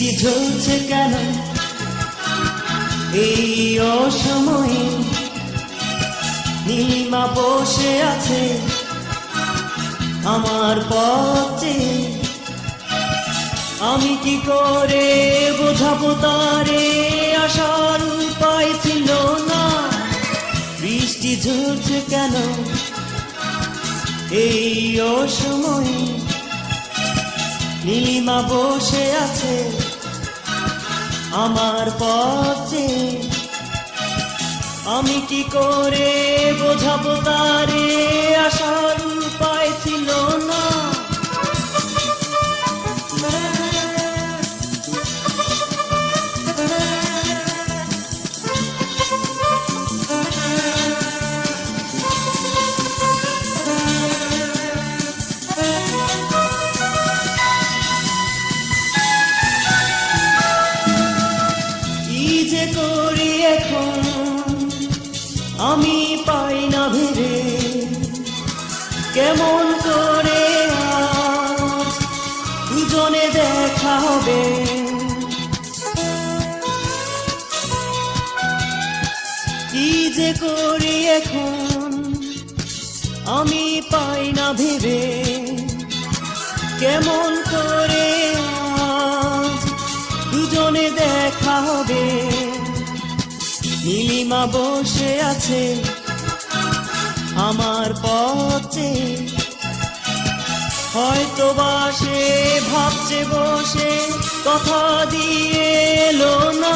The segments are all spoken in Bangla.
বৃষ্টি ঝরছে কেন এই অসময়ে? নীলিমা বসে আছে আমার পথে, আমি কি করে বোঝাবো তারে? আসার উপায় ছিল না। বৃষ্টি ঝরছে কেন এই অসময়ে? নীলিমা বসে আছে আমার পথে, আমি কি করে বোঝাবো তারে? আসার উপায় ছিল না। কি যে করি এখন আমি পাই না ভেবে, কেমন করে আজ দুজনে দেখা হবে? কি যে করি এখন আমি পাই না ভেবে, কেমন করে আজ দুজনে দেখা হবে? নীলিমা বসে আছে আমার পথে, হয়তো বা সে ভাবছে বসে কথা দিয়ে এলো না।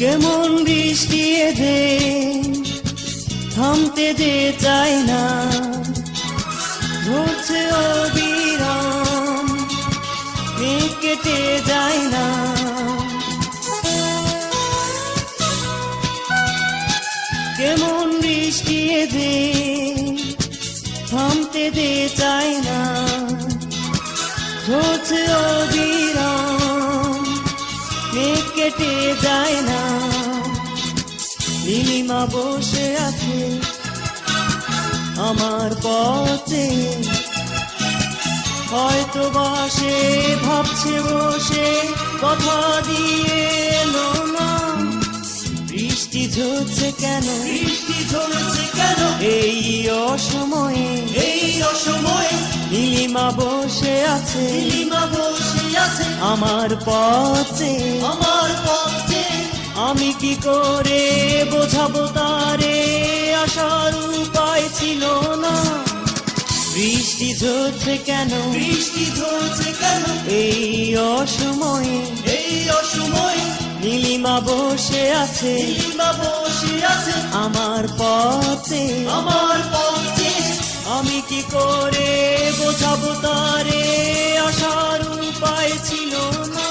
কেমন বৃষ্টি এদে থামতে যে চায় না, ঝরছে অবিরাম মেঘ কেটে যায় না। কেমন বৃষ্টি এদে থামতে যে চায় না, ঝরছে অবিরাম মেঘ কেটে যায় না। নীলিমা বসে আছে আমার পথে, হয়তো বা সে ভাবছে বসে কথা দিয়ে এলো না। বৃষ্টি ঝরছে কেন, বৃষ্টি ঝরছে কেন এই অসময়ে? এই অসময়ে নীলিমা বসে আছে, নীলিমা বসে আছে আমার পথে, আমার পথে। আমি কি করে বোঝাবো তারে? আসার উপায় ছিল না। বৃষ্টি ঝরছে কেন, বৃষ্টি ঝরছে কেন এই অসময়ে? এই অসময়ে নীলিমা বসে আছে, নীলিমা বসে আছে আমার পথে, আমার পথে। আমি কি করে বোঝাবো তারে? আসার উপায় ছিল না।